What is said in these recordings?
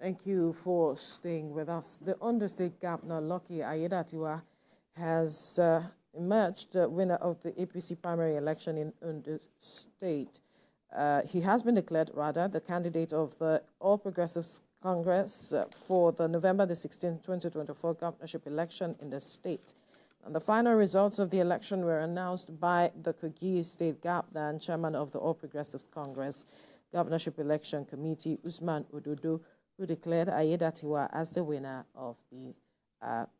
Thank you for staying with us. The Ondo State Governor, Lucky Aiyedatiwa, has emerged winner of the APC primary election in Ondo State. He has been declared, rather, the candidate of the All Progressives Congress for the November the 16th, 2024 governorship election in the state. And the final results of the election were announced by the Kogi State Governor and Chairman of the All Progressives Congress Governorship Election Committee, Usman Ododo, who declared Aiyedatiwa as the winner of the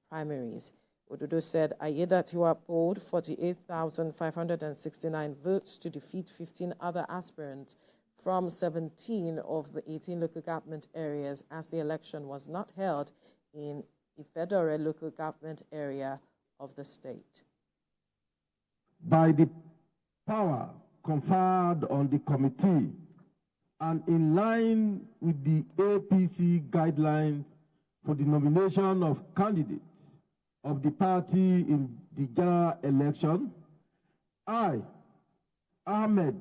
primaries. Ododo said Aiyedatiwa polled 48,569 votes to defeat 15 other aspirants from 17 of the 18 local government areas, as the election was not held in Ifedore Local Government area of the state. By the power conferred on the committee and in line with the APC guidelines for the nomination of candidates of the party in the general election, I, Ahmed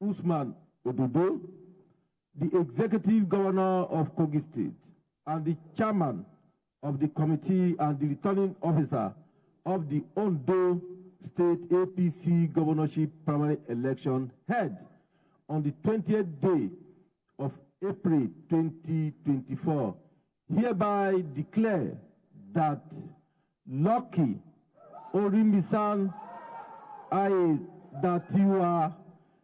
Usman Ododo, the Executive Governor of Kogi State and the Chairman of the Committee and the Returning Officer of the Ondo State APC Governorship Primary Election held on the 20th day of April 2024, hereby declare that Lucky Orimisan Aiyedatiwa,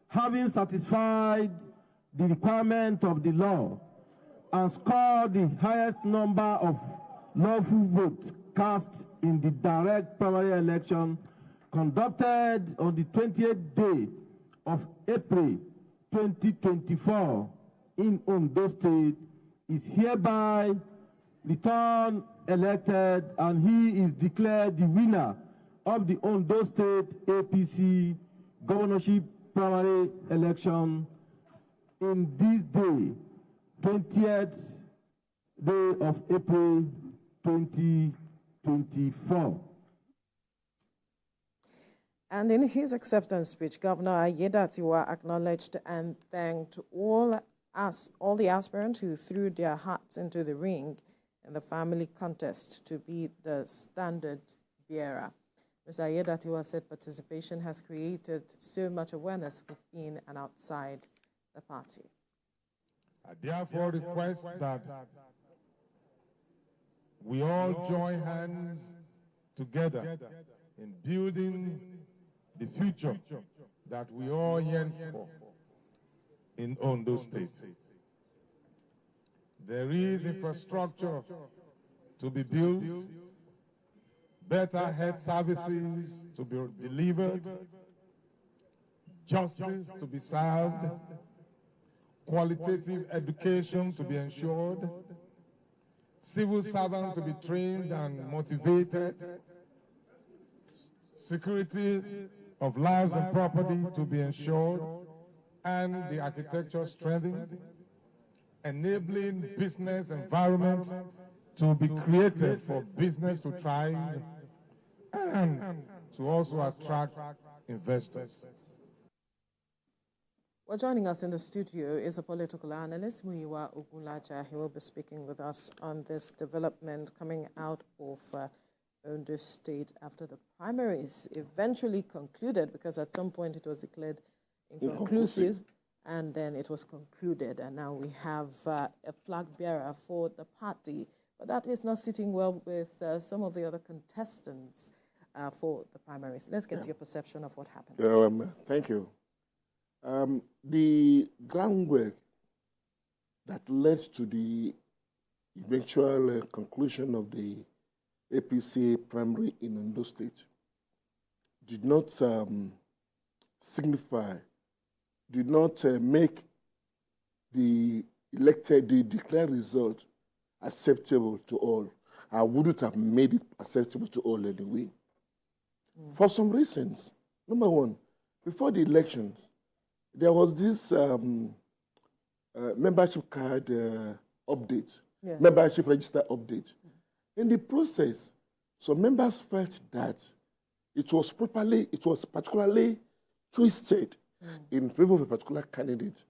having satisfied the requirement of the law and scored the highest number of lawful votes cast in the direct primary election conducted on the 20th day of April 2024 in Ondo State, is hereby returned elected, and he is declared the winner of the Ondo State APC governorship primary election in this day, 20th day of April 2024. And in his acceptance speech, Governor Aiyedatiwa acknowledged and thanked all the aspirants who threw their hearts into the ring in the family contest to be the standard bearer. Mr. Aiyedatiwa said participation has created so much awareness within and outside the party. I therefore request that we all join hands together in building the future that we all yearn for in Ondo State. There is infrastructure to be built, better health services to be delivered, justice to be served, qualitative education to be ensured, civil servants to be trained and motivated, security of lives and property to be ensured, and the architecture strengthened, enabling business environment to be created for business to thrive and to also attract investors. Well, joining us in the studio is a political analyst, Muyiwa Ogunlaja. He will be speaking with us on this development coming out of Ondo State after the primaries eventually concluded, because at some point it was declared inconclusive, and then it was concluded, and now we have a flag bearer for the party. But that is not sitting well with some of the other contestants for the primaries. Let's get your perception of what happened. Thank you. The groundwork that led to the eventual conclusion of the APC primary in Ondo State did not signify, did not make the declared result acceptable to all. I wouldn't have made it acceptable to all anyway. For some reasons. Number one, before the elections, there was this membership card update, membership register update. In the process, some members felt that it was particularly twisted in favor of a particular candidate,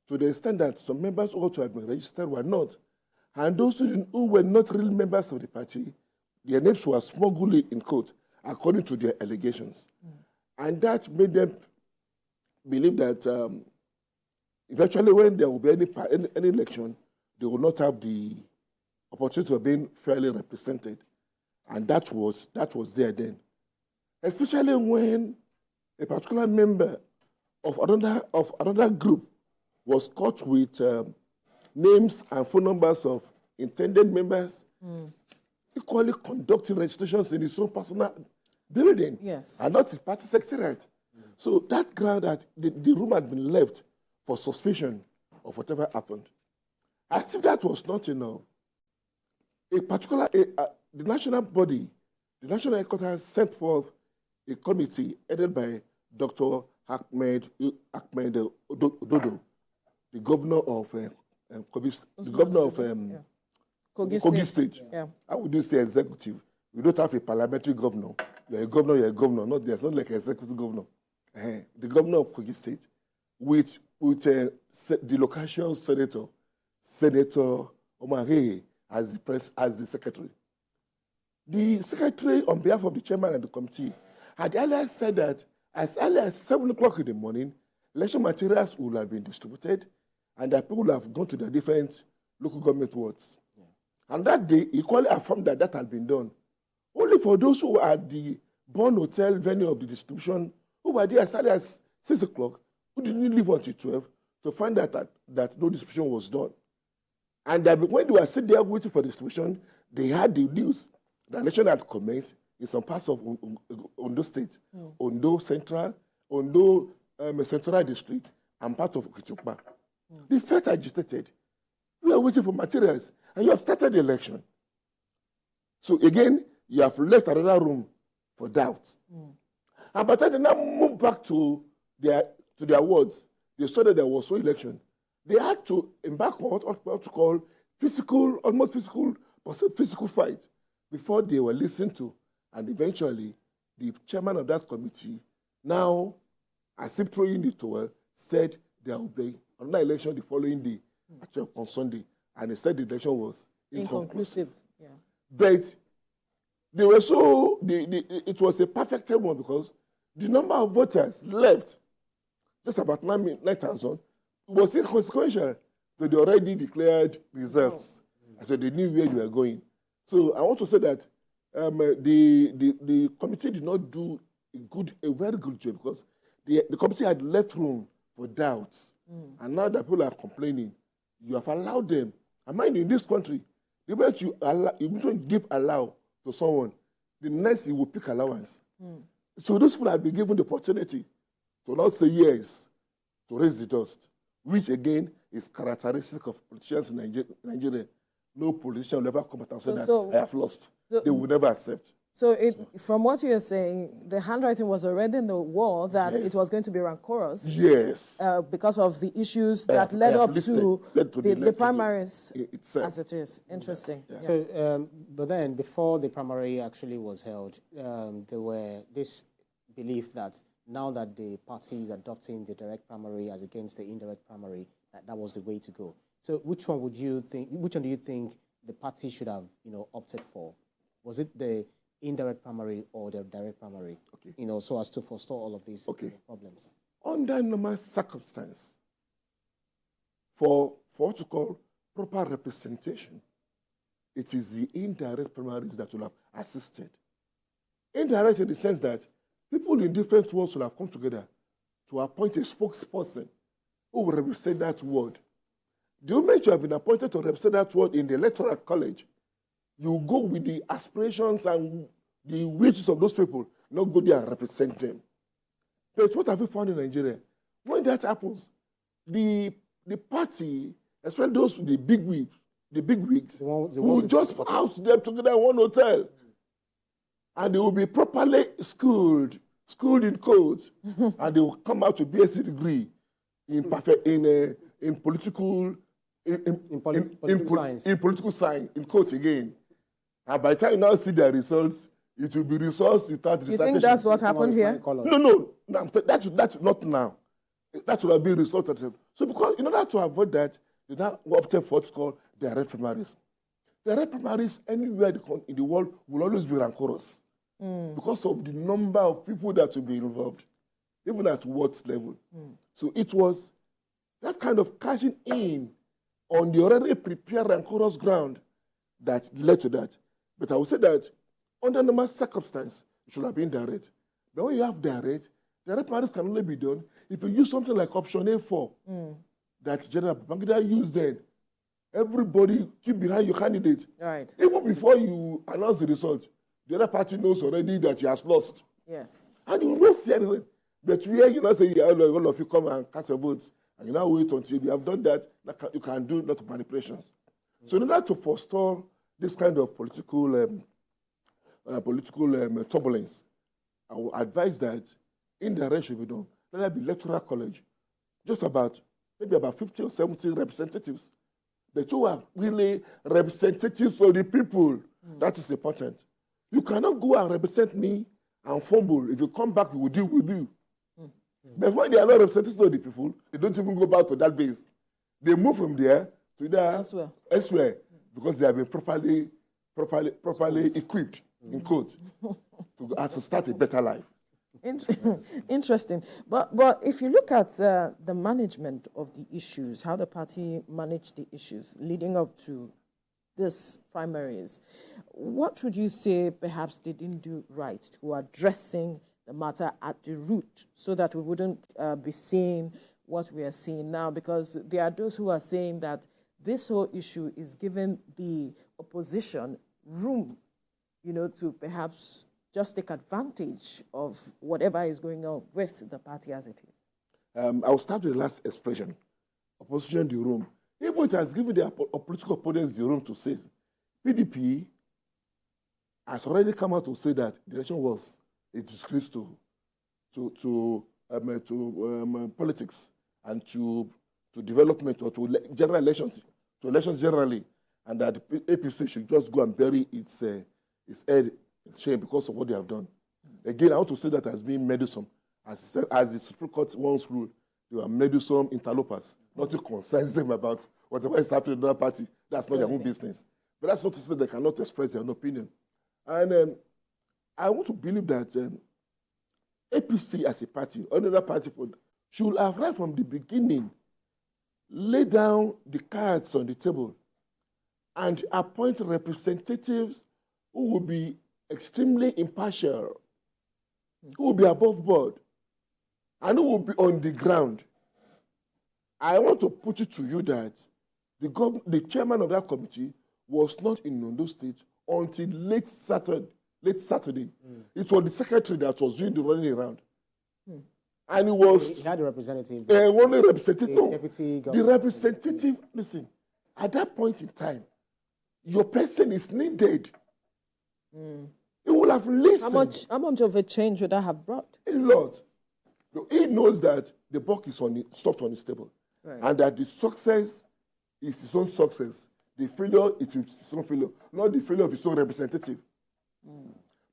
to the extent that some members who ought to have been registered were not. And those who were not real members of the party, their names were smuggled in court, according to their allegations. And that made them believe that eventually when there will be any election, they will not have the opportunity of being fairly represented. And that was there then. Especially when a particular member of another group was caught with names and phone numbers of intended members, equally conducting registrations in his own personal building, and not his party secretariat. So that ground that the room had been left for suspicion of whatever happened. As if that was not enough, the national body, the national headquarters sent forth a committee headed by Dr. Ahmed Ododo, the governor of Kogi State. How would you say executive? We don't have a parliamentary governor. You're a governor, you're a governor. There's not like an executive governor. The governor of Kogi State, with the local Senator Omar as the secretary. The secretary, on behalf of the chairman and the committee, had earlier said that as early as 7 o'clock in the morning, election materials will have been distributed and that people will have gone to the different local government wards. And that day, he equally affirmed that that had been done. Only for those who were at the Bond Hotel venue of the distribution, who were there as early as 6 o'clock, who didn't leave until 12, to find out that no distribution was done. And that when they were sitting there waiting for distribution, they had the news that election had commenced in some parts of Ondo State, Ondo Central, Ondo Central District, and part of Okitiukpa. They felt agitated. We are waiting for materials, and you have started the election. So again, you have left another room for doubt. And by the time they now move back to their wards, they saw that there was no election. They had to embark on what to call almost physical fight before they were listened to. And eventually, the chairman of that committee, now, as if throwing the towel, said there will be another election the following day, actually on Sunday. And he said the election was inconclusive. But they were it was a perfect one because the number of voters left, just about 9,000, was inconsequential to the already declared results. So they knew where you were going. So I want to say that the committee did not do a very good job because the committee had left room for doubts. And now that people are complaining, you have allowed them. And mind you, in this country, the moment you give allow to someone, the next he will pick allowance. So those people have been given the opportunity to not say yes, to raise the dust, which again is characteristic of politicians in Nigeria. No politician will ever come out and say that I have lost. They will never accept. So from what you're saying, the handwriting was already in the wall that it was going to be rancorous. Yes. Because of the issues that led up to the primaries itself. As it is. Interesting. So, but then before the primary actually was held, there were this belief that now that the party is adopting the direct primary as against the indirect primary, that was the way to go. So which one do you think the party should have, opted for? Was it the indirect primary or the direct primary? So as to forestall all of these problems. Under normal circumstance, for what you call proper representation, it is the indirect primaries that will have assisted. Indirect in the sense that people in different wards will have come together to appoint a spokesperson who will represent that ward. The moment you have been appointed to represent that ward in the electoral college, you go with the aspirations and the wishes of those people, not go there and represent them. But what have we found in Nigeria? When that happens, the party, especially those with the big wigs, will just house them together in one hotel. And they will be properly schooled in codes, and they will come out with BSc degree in political science, in codes again. And by the time you now see their results, it will be results without dissertation. You think that's what happened here? No, that's not now. That will have been result. So because in order to avoid that, they now opted for what's called direct primaries. Direct primaries anywhere in the world will always be rancorous because of the number of people that will be involved, even at what level. So it was that kind of cashing in on the already prepared rancorous ground that led to that. But I would say that under normal circumstances, it should have been direct. But when you have direct primaries can only be done if you use something like option A4 that General Babangida used then. Everybody keep behind your candidate. Right. Even before you announce the result, the other party knows already that he has lost. Yes. And you will not see anything. But where you not say, all of you come and cast your votes, and you now wait until you have done that, you can do a lot of manipulations. So in order to forestall this kind of political turbulence, I will advise that indirect should be done. Let there be electoral college, just maybe about 50 or 70 representatives. The two are really representatives of the people. That is important. You cannot go and represent me and fumble. If you come back, we will deal with you. But when they are not representatives of the people, they don't even go back to that base. They move from there to there elsewhere because they have been properly equipped, in quotes, to start a better life. Interesting. But if you look at the management of the issues, how the party managed the issues leading up to this primaries, what would you say perhaps they didn't do right to addressing the matter at the root so that we wouldn't be seeing what we are seeing now? Because there are those who are saying that this whole issue is giving the opposition room, to perhaps just take advantage of whatever is going on with the party as it is. I'll start with the last expression, opposition the room. Even it has given their political opponents the room to say, PDP has already come out to say that the election was a disgrace to politics and to development or to general elections, to elections generally, and that the APC should just go and bury its head in shame because of what they have done. Again, I want to say that as being meddlesome. As the Supreme Court once ruled, they were meddlesome interlopers. Nothing concerns them about whatever is happening in another party. That's not their own business. But that's not to say they cannot express their own opinion. And I want to believe that APC as a party, another party, should have right from the beginning laid down the cards on the table and appoint representatives who will be extremely impartial, who will be above board, and who will be on the ground. I want to put it to you that the chairman of that committee was not in Ondo State until late Saturday. It was the secretary that was doing the running around. And it was... He had a representative. Only representative. No, deputy the representative, listen, at that point in time, your person is needed. He will have listened. How much of a change would that have brought? A lot. He knows that the buck is stopped on his table. Right. And that the success is his own success. The failure is his own failure, not the failure of his own representative.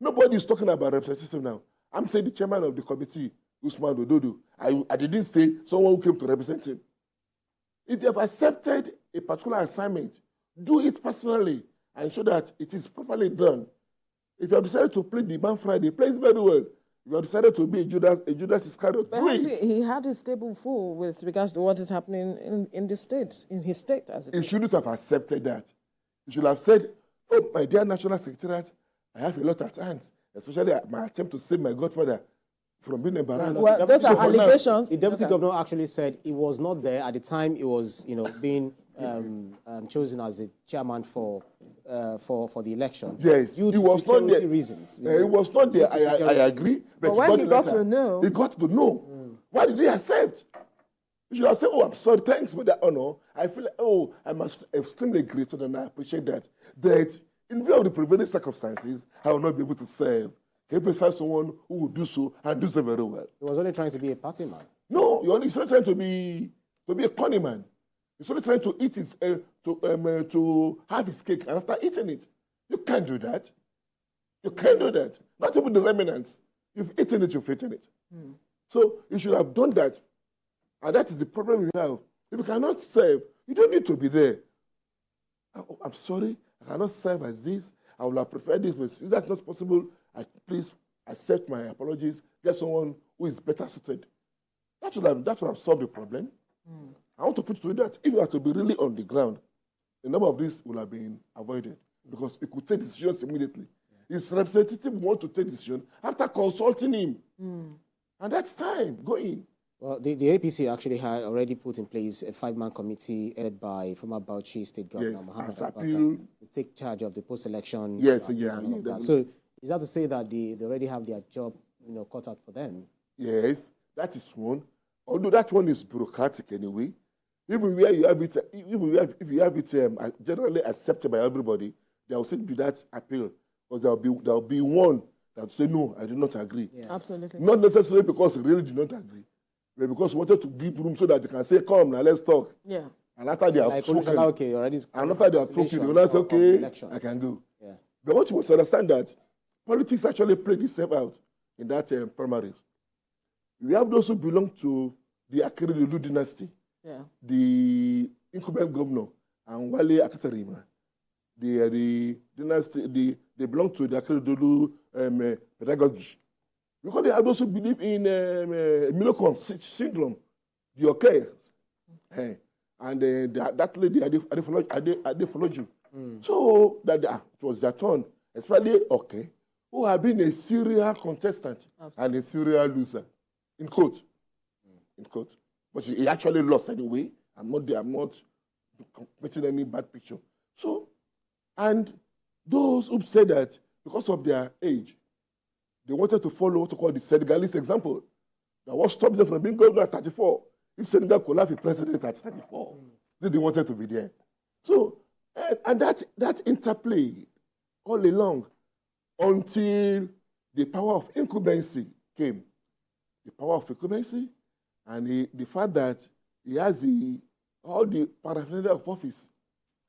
Nobody is talking about representative now. I'm saying the chairman of the committee, Usman Ododo. I didn't say someone who came to represent him. If you have accepted a particular assignment, do it personally and ensure that it is properly done. If you have decided to play the Man Friday, play it very well. If you have decided to be a Judas Iscariot, do it. He had his table full with regards to what is happening in the state, in his state. He shouldn't have accepted that. He should have said, oh, my dear National Secretariat, I have a lot at hand, especially my attempt to save my godfather from being embarrassed. Well, those are allegations. The deputy governor actually said he was not there at the time he was, being chosen as the chairman for the election. Yes, he was not there. Reasons. He was not there. I agree. But when he got to know, he got to know. Why did he accept? You should have said, "Oh, I'm sorry. Thanks for that honor. I feel like, I'm extremely grateful and I appreciate that. But in view of the prevailing circumstances, I will not be able to serve. Can you prefer someone who will do so and do so very well?" He was only trying to be a party man. No, he's only trying to be a corny man. He's only trying to eat his to have his cake, and after eating it, you can't do that. You can't do that. Not even the remnants. You've eaten it, you've eaten it. So you should have done that, and that is the problem we have. If you cannot serve, You don't need to be there. I'm sorry, I cannot serve as this. I would have preferred this, but if that's not possible, please accept my apologies. Get someone who is better suited. That would have solved the problem. I want to put to you that if you are to be really on the ground, a number of these would have been avoided because he could take decisions immediately. His representative want to take decision after consulting him. And that's time going. Well, the APC actually had already put in place a 5-man committee headed by former Bauchi State Governor Muhammad to take charge of the post-election. Yes, So is that to say that they already have their job, cut out for them? Yes, that is one. Although that one is bureaucratic anyway. Even where you have it, if you have it generally accepted by everybody, there will still be that appeal because there will be one that will say no, I do not agree. Yeah. Absolutely. Not necessarily because he really did not agree, but because he wanted to give room so that they can say, "Come now, let's talk." Yeah. And after they have spoken, and after they have spoken, they will not say, "Okay, I can go." Yeah. But what you must understand that politics actually played itself out in that primaries. We have those who belong to the Akeredolu dynasty, the incumbent governor, and Wale Akatarima. The dynasty, they belong to the Akeredolu pedagogy. Because they have those who believe in Milocon syndrome, the okay, and that lady, Adefolaju. So that it was their turn, especially okay, who have been a serial contestant and a serial loser, in quote. But he actually lost anyway. I'm not painting any bad picture. So, and those who said that because of their age, they wanted to follow what to call the Senegalese example. That what stops them from being governor at 34. If Senegal could have a president at 34, they wanted to be there. So, and that interplay all along until the power of incumbency came. The power of incumbency and the fact that he has all the paraphernalia of office.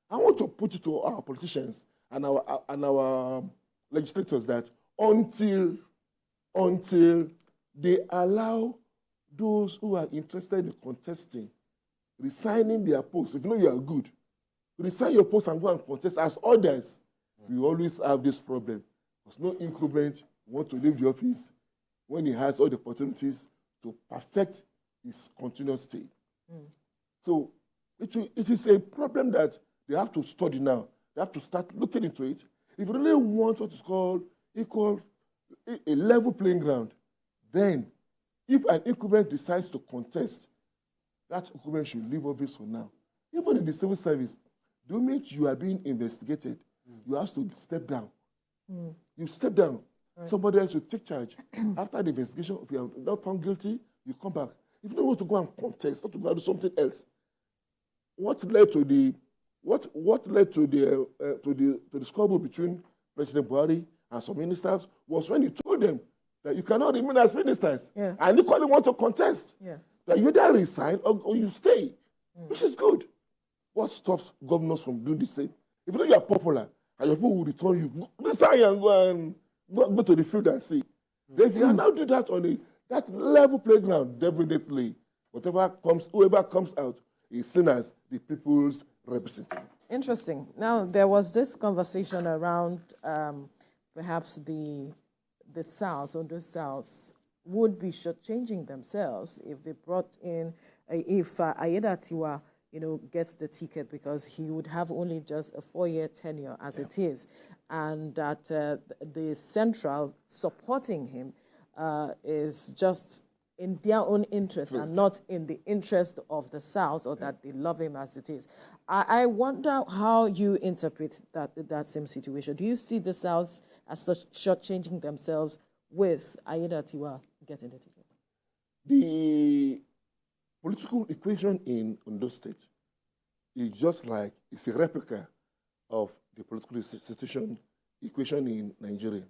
I want to put it to our politicians and our legislators that until they allow those who are interested in contesting, resigning their posts, if you know you are good, resign your post and go and contest as others, we always have this problem. Because no incumbent wants to leave the office when he has all the opportunities to perfect his continuous stay. So it is a problem that they have to study now. They have to start looking into it. If you really want what is called a level playing ground, then if an incumbent decides to contest, that incumbent should leave office for now. Even in the civil service, the moment you are being investigated, you have to step down. You step down. Right. Somebody else will take charge. After the investigation, if you are not found guilty, you come back. If you don't want to go and contest, not to go and do something else, what led to the squabble between President Buhari and some ministers was when he told them that you cannot remain as ministers, and equally want to contest. Yes. That you either resign or you stay, which is good. What stops governors from doing the same? If you know you are popular and your people will return you, resign and go to the field and see. Then if you now do that on that level playground, definitely, whoever comes out is seen as the people's representative. Interesting. Now, there was this conversation around perhaps the South, Ondo South, would be shortchanging themselves if they brought in, if Aiyedatiwa, gets the ticket, because he would have only just a 4-year tenure as it is, and that the central supporting him is just in their own interest and not in the interest of the South, or that they love him as it is. I wonder how you interpret that same situation. Do you see the South as such shortchanging themselves with Aiyedatiwa getting the ticket? The political equation in Ondo State is just like, it's a replica of the political institution equation in Nigeria.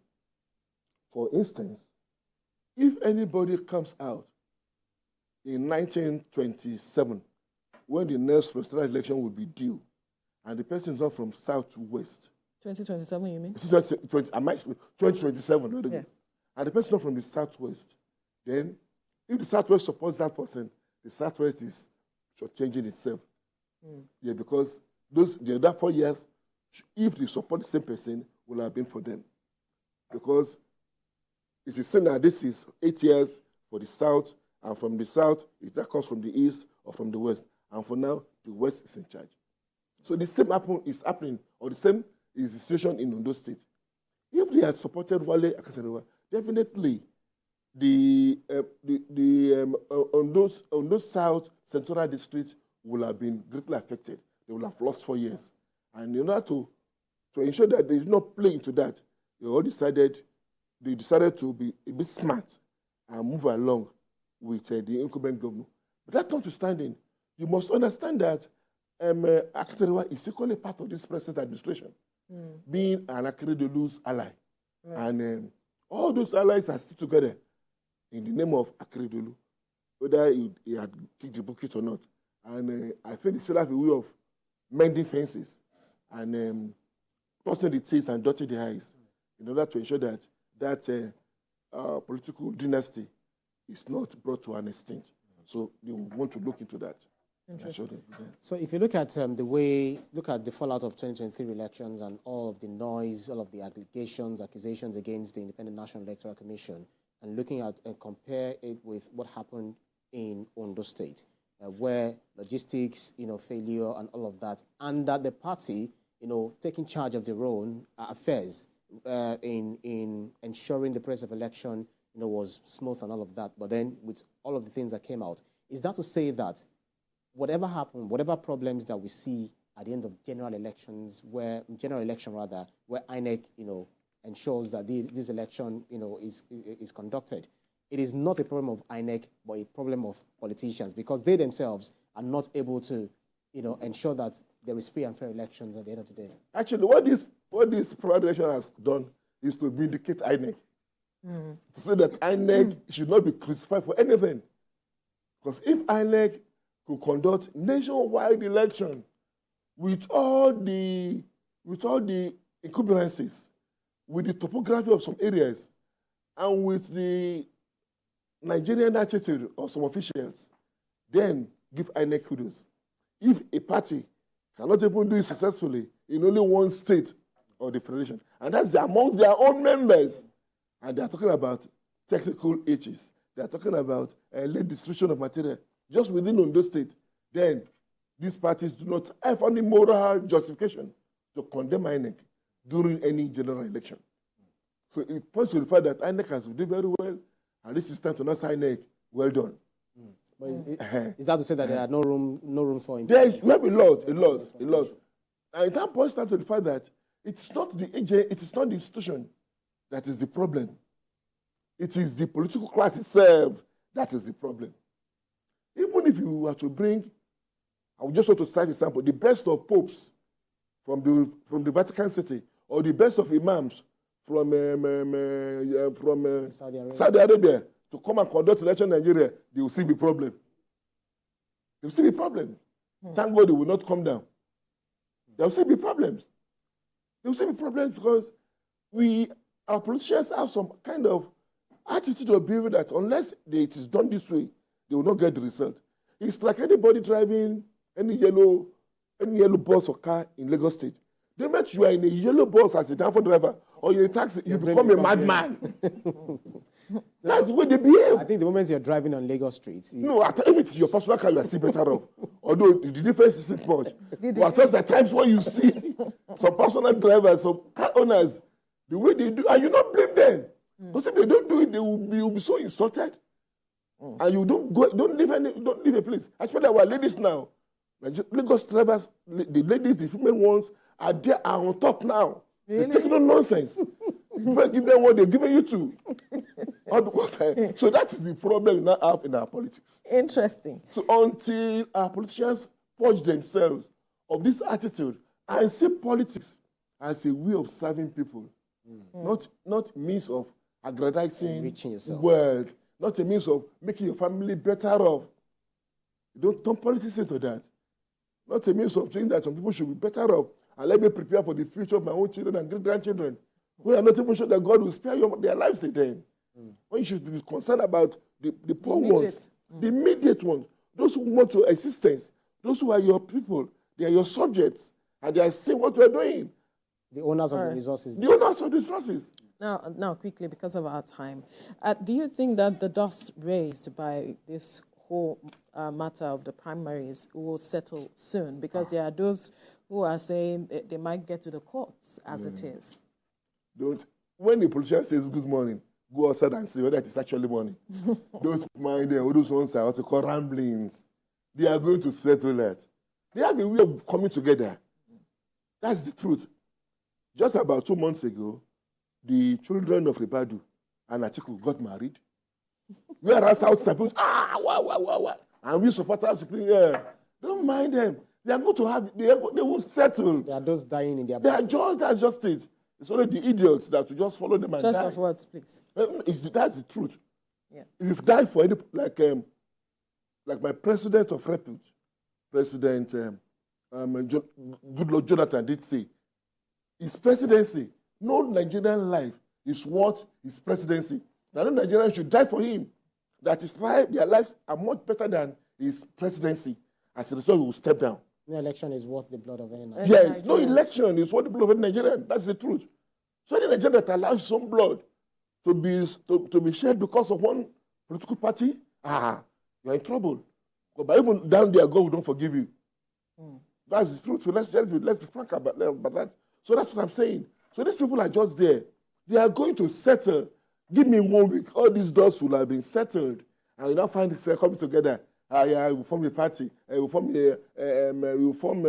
For instance, if anybody comes out in 1927, when the next presidential election will be due, and the person is not from south to west. 2027, you mean? 2027, yeah. And the person is not from the southwest, then if the southwest supports that person, the southwest is shortchanging itself. Yeah, because the other 4 years, if they support the same person, will have been for them. Because it is seen that this is 8 years for the South, and from the South, that comes from the East or from the West. And for now, the West is in charge. So the same is happening, or the same is the situation in Ondo State. If they had supported Wale Akasariwa, definitely Ondo South Central District will have been greatly affected. They will have lost 4 years. And in order to ensure that they did not play into that, they decided to be a bit smart and move along with the incumbent governor. But that notwithstanding, you must understand that Akasariwa is equally part of this present administration, being an Akeredolu's ally. Right. And all those allies are still together in the name of Akeredolu, whether he had kicked the bucket or not. And I think they still have a way of mending fences and crossing the T's and dotting the I's in order to ensure that political dynasty is not brought to an extent. So they want to look into that. So if you look at the fallout of 2023 elections and all of the noise, all of the accusations against the Independent National Electoral Commission, and looking at and compare it with what happened in Ondo State, where logistics, failure and all of that, and that the party, taking charge of their own affairs in ensuring the process of election, was smooth and all of that. But then with all of the things that came out, is that to say that whatever happened, whatever problems that we see at the end of general election, where INEC, ensures that this election, is conducted, it is not a problem of INEC, but a problem of politicians, because they themselves are not able to, ensure that there is free and fair elections at the end of the day. Actually, what this private election has done is to vindicate INEC, to say that INEC should not be crucified for anything, because if INEC could conduct nationwide election with all the incumbencies, with the topography of some areas, and with the Nigerian attitude of some officials, then give INEC kudos. If a party cannot even do it successfully in only one state of the federation, and that's amongst their own members, and they are talking about technical issues, they are talking about late distribution of material just within Ondo State, then these parties do not have any moral justification to condemn INEC during any general election. So it points to the fact that INEC has done very well, and this is time to not say INEC, well done. But is that to say that there are no room for improvement? We have a lot. And that points down to the fact that it's not the agent, it is not the institution that is the problem. It is the political class itself that is the problem. Even if you were to bring, I would just want to cite an example, the best of popes from the Vatican City, or the best of imams from Saudi Arabia to come and conduct election in Nigeria, there will still be problem. There will still be problem. Thank God they will not come down. There will still be problems. There will still be problems because our politicians have some kind of attitude or behavior that unless it is done this way, they will not get the result. It's like anybody driving any yellow bus or car in Lagos State. The moment you are in a yellow bus as a downfall driver or you're in a taxi, you become a madman. That's the way they behave. I think the moment you're driving on Lagos streets. No, if it's your personal car, you are still better off. Although the difference isn't much. But at times when you see some personal drivers, some car owners, the way they do, and you don't blame them. Because if they don't do it, they will be so insulted. And you don't leave a place. Especially our ladies now. Lagos drivers, the ladies, the female ones, are on top now. Really? They're taking on nonsense. You give them what they're giving you to. So that is the problem we now have in our politics. Interesting. So until our politicians purge themselves of this attitude and see politics as a way of serving people, not means of aggrandizing the world, not a means of making your family better off. You don't turn politics into that. Not a means of saying that some people should be better off and let me prepare for the future of my own children and great-grandchildren. We are not even sure that God will spare their lives again. When you should be concerned about the poor ones, the immediate ones, those who want to assistance, Those who are your people, they are your subjects, and they are seeing what we're doing. The owners of the resources. The owners of the resources. Now, quickly, because of our time, do you think that the dust raised by this whole matter of the primaries will settle soon? Because there are those who are saying they might get to the courts as it is. When the politician says good morning, go outside and see whether it is actually morning. Don't mind them. All those ones are what they call ramblings. They are going to settle that. They have a way of coming together. That's the truth. Just about 2 months ago, the children of Ribadu and Atiku got married. Whereas outside, wow. And we supporters, don't mind them. They are going to have, they will settle. There are those dying in their That's just it. It's only the idiots that will just follow them and die. Just of words, please. That's the truth. Yeah. If you've died for any, like my president of repute, President Goodluck Jonathan did say, his presidency, no Nigerian life is worth his presidency. Now, no Nigerians should die for him. That his life, their lives are much better than his presidency. As a result, he will step down. No election is worth the blood of any Nigerian. Yes, no election is worth the blood of any Nigerian. That's the truth. So any Nigerian that allows his own blood to be shed because of one political party, you're in trouble. But even down there, God will don't forgive you. That's the truth. So let's be frank about that. So that's what I'm saying. So these people are just there. They are going to settle. Give me 1 week. All these doors will have been settled. And you now find it coming together. We will form a party. We will form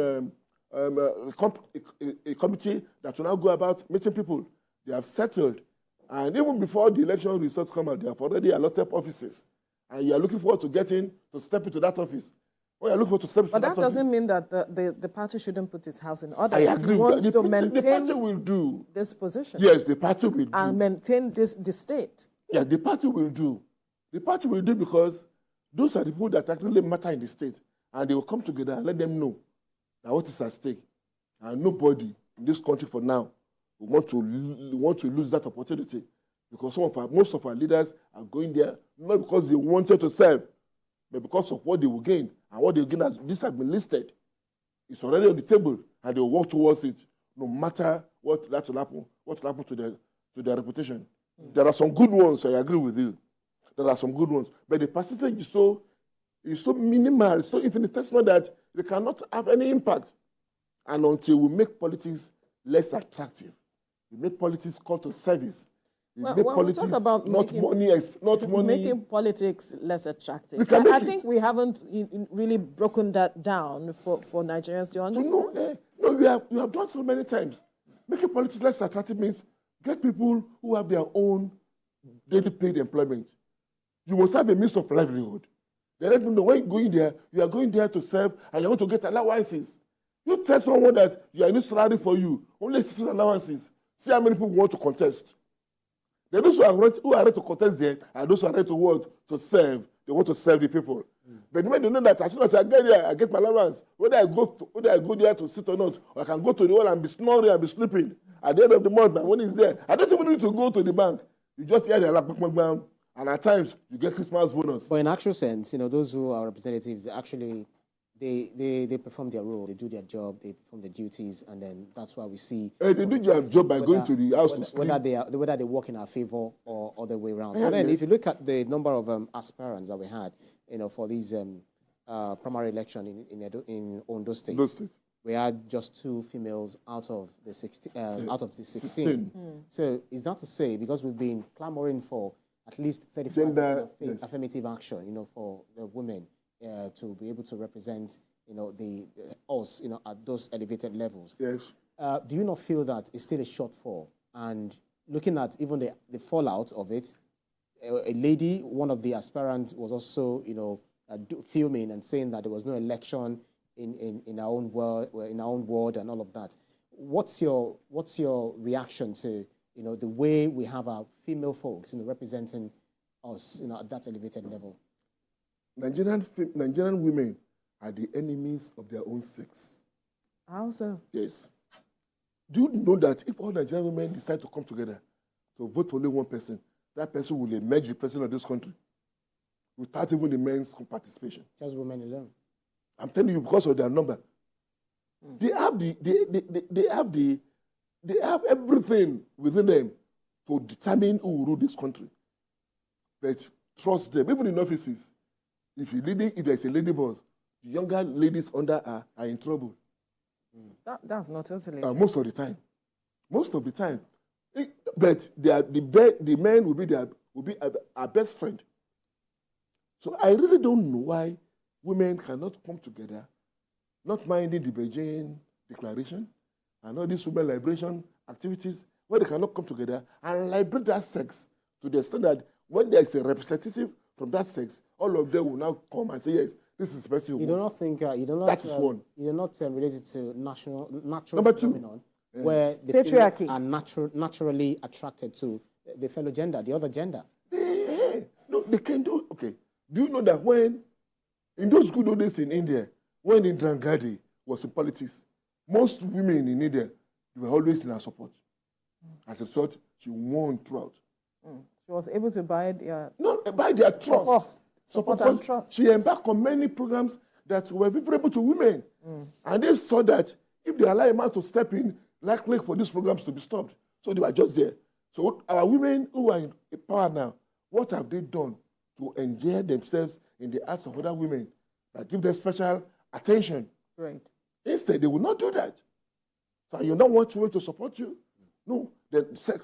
a committee that will now go about meeting people. They have settled. And even before the election results come out, they have already allotted offices. And you are looking forward to step into that office. But that doesn't mean that the party shouldn't put its house in order. I agree with that. The party will do this position. Yes, the party will do. And maintain the state. Yeah, the party will do. The party will do because those are the people that actually matter in the state. And they will come together and let them know that what is at stake. And nobody in this country for now will want to lose that opportunity. Because most of our leaders are going there, not because they wanted to serve, but because of what they will gain. And what they will gain, as this has been listed, it's already on the table, and they will work towards it, no matter what will happen to their reputation. There are some good ones, I agree with you. There are some good ones. But the percentage is so minimal, so infinitesimal that they cannot have any impact. And until we make politics less attractive, we make politics call to service, talk about making politics less attractive. I think we haven't really broken that down for Nigerians to understand. No, we have done so many times. Making politics less attractive means get people who have their own daily paid employment. You must have a means of livelihood. They let them know when you're going there, you are going there to serve and you're going to get allowances. You tell someone that you are in salary for you, only 16 allowances. See how many people want to contest. Then those who are ready to contest there are those who are ready to serve. They want to serve the people. But when they know that as soon as I get there, I get my allowance. Whether I go there to sit or not, or I can go to the hall and be snoring and be sleeping at the end of the month. And when it's there, I don't even need to go to the bank. You just hear the alarm, and at times you get Christmas bonus. But in actual sense, those who are representatives, they perform their role, they do their job, they perform their duties, and then that's why we see. They do their job by going to the house to sleep. Whether they work in our favor or other way around. And then if you look at the number of aspirants that we had, for these primary election in Ondo State, we had just 2 females out of the 16. So is that to say, because we've been clamoring for at least 35% of affirmative action, for the women to be able to represent, us, at those elevated levels. Yes. Do you not feel that it's still a shortfall? And looking at even the fallout of it, a lady, one of the aspirants, was also, filming and saying that there was no election in our own ward and all of that. What's your reaction to the way we have our female folks representing us at that elevated level? Nigerian women are the enemies of their own sex. How so? Yes. Do you know that if all Nigerian women decide to come together to vote for only one person, that person will emerge the president of this country without even the men's participation? Just women alone. I'm telling you, because of their number. They have everything within them to determine who will rule this country. But trust them, even in offices. If there's a lady boss, the younger ladies under her are in trouble. That's not totally most of the time. Most of the time. But the men will be our best friend. So I really don't know why women cannot come together, not minding the Beijing Declaration and all these women liberation activities, where they cannot come together and liberate that sex to the extent that when there is a representative from that sex, all of them will now come and say, yes, this is the person who You do not think that is one. You do not related to natural Number two, phenomenon where the patriarchy are naturally attracted to the fellow gender, the other gender. No, they can do. Okay, do you know that when in those good old days in India, when Indira Gandhi was in politics, most women in India were always in her support. As a result, she won throughout. She was able to buy their trust. Support and trust. She embarked on many programs that were favorable to women. And they saw that if they allow a man to step in, likely for these programs to be stopped. So they were just there. So our women who are in power now, what have they done to endear themselves in the hearts of other women? Give them special attention. Right. Instead, they will not do that. So you don't want women to support you? No.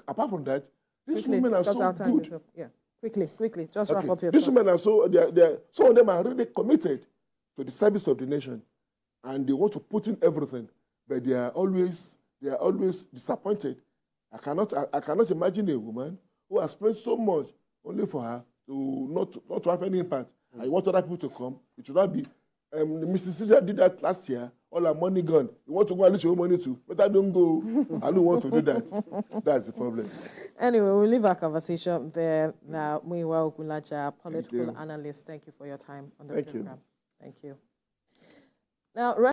Apart from that, these women are so good. Yeah. Quickly, just wrap up your These women are so, some of them are really committed to the service of the nation. And they want to put in everything, but they are always disappointed. I cannot imagine a woman who has spent so much only for her to not to have any impact. I want other people to come. It should not be. Mrs. Caesar did that last year. All her money gone. You want to go and lose your money too, but I don't go. I don't want to do that. That's the problem. Anyway, we'll leave our conversation there now. Muyiwa Ogunlaja, political analyst. Thank you for your time on the program. Thank you. Now.